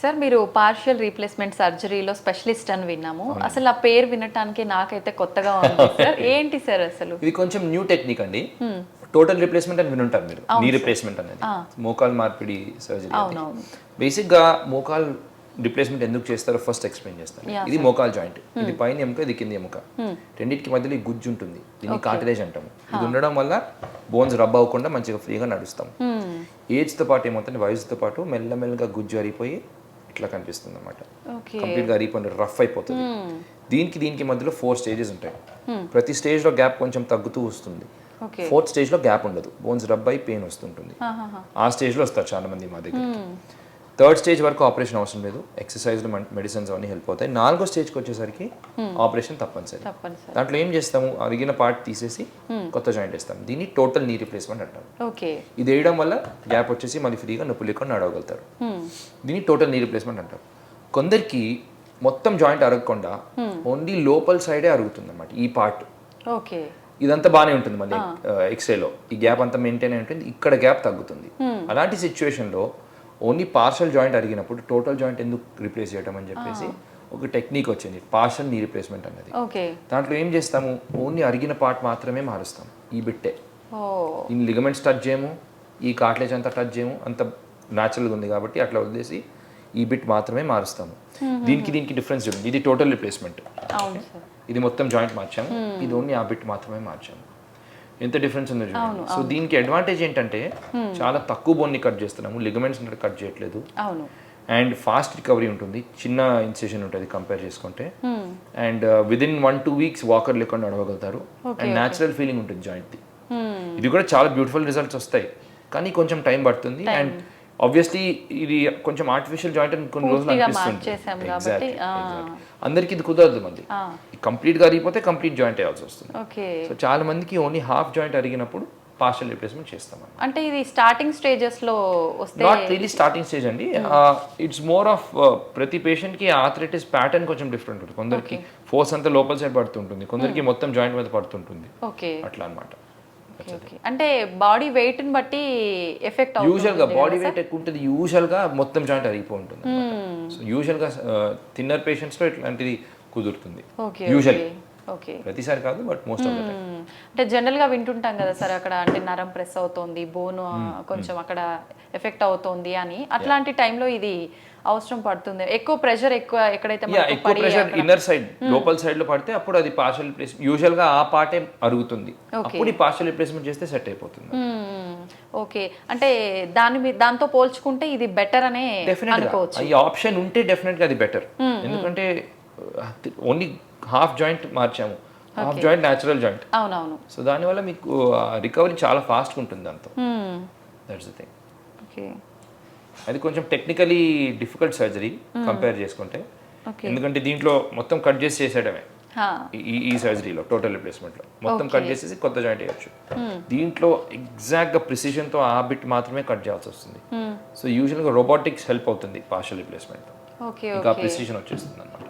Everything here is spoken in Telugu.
సార్ మీరు పార్షియల్ రీప్లేస్మెంట్ సర్జరీలో స్పెషలిస్ట్ అని విన్నాము. అసలు ఆ పేరు వినటానికి నాకైతే కొత్తగా ఉంది సార్. ఏంటి సార్ అసలు? ఇది కొంచెం న్యూ టెక్నిక్ అండి. టోటల్ రిప్లేస్మెంట్ అని వినుంటారు మీరు. నీ రిప్లేస్మెంట్ అనేది మోకాల్ మార్పిడి సర్జరీ. బేసిక్గా మోకాల్ రిప్లేస్మెంట్ ఎందుకు చేస్తారో ఫస్ట్ ఎక్స్ప్లెయిన్ చేస్తాను. ఇది మోకాల్ జాయింట్, ఇది పైన ఎముక, ఇది కింద ఎముక, రెండింటికి మధ్యలో ఈ గుజ్జు ఉంటుంది, దీన్ని కార్టిలేజ్ అంటాము. ఇది ఉండడం వల్ల బోన్స్ రబ్ అవ్వకుండా మంచిగా ఫ్రీగా నడుస్తాం. ఏజ్తో పాటు ఏమవుతుంది, వయసుతో పాటు మెల్లమెల్లగా గుజ్జు అరిగిపోయి ఇట్లా కనిపిస్తుంది అనమాట. కంప్లీట్గా అరిగిపోయి రఫ్ అయిపోతుంది. దీనికి మధ్యలో 4 స్టేజెస్ ఉంటాయి. ప్రతి స్టేజ్లో గ్యాప్ కొంచెం తగ్గుతూ వస్తుంది. 4th స్టేజ్లో గ్యాప్ ఉండదు, బోన్స్ రబ్ అయి పెయిన్ వస్తుంటుంది. ఆ స్టేజ్లో వస్తారు చాలా మంది మా దగ్గర. 3rd స్టేజ్ వరకు ఆపరేషన్ అవసరం లేదు, ఎక్సర్సైజ్లు మెడిసిన్స్ అవన్నీ హెల్ప్ అవుతాయి. 4వ స్టేజ్కి వచ్చేసరికి ఆపరేషన్ తప్పనిసరి. దాంట్లో ఏం చేస్తాము, అరిగిన పార్ట్ తీసేసి కొత్త జాయింట్ వేస్తాం. దీన్ని టోటల్ నీ రీప్లేస్మెంట్ అంటారు. ఇది వేయడం వల్ల గ్యాప్ వచ్చేసి మళ్ళీ ఫ్రీగా నొప్పి లేకుండా నడవగలుగుతారు. దీన్ని టోటల్ నీ రీప్లేస్మెంట్ అంటారు. కొందరికి మొత్తం జాయింట్ అరగకుండా ఓన్లీ లోపల సైడే అరుగుతుంది అన్నమాట, ఈ పార్ట్. ఇదంతా బాగానే ఉంటుంది, మళ్ళీ ఎక్స్రేలో ఈ గ్యాప్ అంతా మెయింటైన్ అయి ఉంటుంది, ఇక్కడ గ్యాప్ తగ్గుతుంది. అలాంటి సిచ్యువేషన్లో ఓన్లీ పార్షల్ జాయింట్ అరిగినప్పుడు టోటల్ జాయింట్ ఎందుకు రీప్లేస్ చేయడం అని చెప్పేసి ఒక టెక్నిక్ వచ్చింది, పార్షల్ నీ రీప్లేస్మెంట్ అనేది. దాంట్లో ఏం చేస్తాము, ఓన్లీ అరిగిన పార్ట్ మాత్రమే మారుస్తాం. ఈ బిట్టే, ఈ లిగమెంట్స్ టచ్ చేయము, ఈ కార్టిలేజ్ అంతా టచ్ చేయము, అంత న్యాచురల్గా ఉంది కాబట్టి అట్లా వదిలేసి ఈ బిట్ మాత్రమే మారుస్తాము. దీనికి డిఫరెన్స్ చూడండి, ఇది టోటల్ రీప్లేస్మెంట్, ఇది మొత్తం జాయింట్ మార్చాము, ఇది ఓన్లీ ఆ బిట్ మాత్రమే మార్చాము. ఎంత డిఫరెన్స్ ఉందో చూడండి. సో దీనికి అడ్వాంటేజ్ ఏంటంటే చాలా తక్కువ బోన్ని కట్ చేస్తున్నాము, లిగమెంట్స్ కట్ చేయట్లేదు, అండ్ ఫాస్ట్ రికవరీ ఉంటుంది, చిన్న ఇన్సిషన్ ఉంటుంది కంపేర్ చేసుకుంటే, అండ్ విదిన్ 1-2 వీక్స్ వాకర్ లేకుండా నడవగలుగుతారు, అండ్ న్యాచురల్ ఫీలింగ్ ఉంటుంది జాయింట్ది. ఇది కూడా చాలా బ్యూటిఫుల్ రిజల్ట్స్ వస్తాయి, కానీ కొంచెం టైం పడుతుంది. అండ్ ఆబ్వియస్లీ ఇది కొంచెం ఆర్టిఫిషియల్ జాయింట్ అని కొన్ని రోజులు అనిపిస్తుంది. అందరికి ఇది కుదరదు, మళ్ళీ కంప్లీట్గా అరిగిపోతే కంప్లీట్ జాయింట్ వేయాల్సి వస్తుంది. సో చాలా మందికి ఓన్లీ హాఫ్ జాయింట్ అరిగినప్పుడు పార్షల్ రీప్లేస్మెంట్ చేస్తాం. అంటే ఇది స్టార్టింగ్ స్టేజెస్ లో వస్తే, నాట్ రియలీ స్టార్టింగ్ స్టేజ్ అండి. ఇట్స్ మోర్ ఆఫ్ ప్రతి పేషెంట్ కి ఆర్థరైటిస్ ప్యాటర్న్ కొంచెం డిఫరెంట్ ఉంటుంది. కొందరికి ఫోర్స్ అంతా లోపల సైడ్ పడుతుంటుంది, కొందరికి మొత్తం జాయింట్ మీద పడుతుంటుంది, అట్లా అన్నమాట. అంటే బాడీ వెయిట్ ని బట్టి ఎఫెక్ట్ అవుతుంది. యూజువల్ గా బాడీ వెయిట్ ఎక్కువ ఉంటుంది, యూజువల్ గా మొత్తం జాయింట్ అరిగిపోయి ఉంటుంది. సో యూజువల్ గా థిన్నర్ పేషెంట్స్ లో ఇట్లాంటిది కుదురుతుంది, యూజువల్లీ. ప్రతిసారి కాదు, but most of the time. అంటే జనరల్ గా వింటుంటాం కదా సార్, అక్కడ అంటే నరం ప్రెస్ అవుతోంది, బోన్ కొంచెం అక్కడ ఎఫెక్ట్ అవుతోంది అని, అట్లాంటి టైంలో ఇది అవసరం పడుతుంది. ఎక్కువ ప్రెషర్ ఎక్కడైతే ఎక్కువ ప్రెషర్ ఇన్నర్ సైడ్ లోపల సైడ్ లో పడితే అప్పుడు అది పార్షల్ రీప్లేస్మెంట్, యూజువల్ గా ఆ పార్టే అరుగుతుంది, అప్పుడు ఈ పార్షల్ రీప్లేస్మెంట్ చేస్తే సెట్ అయిపోతుంది. ఓకే, అంటే దాంతో పోల్చుకుంటే ఇది బెటర్ అనే అనుకోవచ్చు. ఈ ఆప్షన్ ఉంటే డెఫినెట్ గా అది బెటర్. ఎందుకంటే ఓన్లీ హాఫ్ జాయింట్ మార్చాము, హాఫ్ జాయింట్ న్యాచురల్ జాయింట్. అవునవును. సో దానివల్ల మీకు రికవరీ చాలా ఫాస్ట్గా ఉంటుంది దాంతో. That's the thing. ఓకే, అది కొంచెం టెక్నికలీ డిఫికల్ట్ సర్జరీ కంపేర్ చేసుకుంటే, ఎందుకంటే దీంట్లో మొత్తం కట్ చేసి చేసేయడమే. ఈ సర్జరీలో టోటల్ రిప్లేస్మెంట్లో మొత్తం కట్ చేసేసి కొత్త జాయింట్ వేయచ్చు. దీంట్లో ఎగ్జాక్ట్గా ప్రిసిషన్తో ఆ బిట్ మాత్రమే కట్ చేయాల్సి వస్తుంది. సో యూజువల్గా రోబోటిక్స్ హెల్ప్ అవుతుంది పార్షల్ రిప్లేస్మెంట్, ఇంకా ప్రిసిషన్ వచ్చేస్తుంది అనమాట.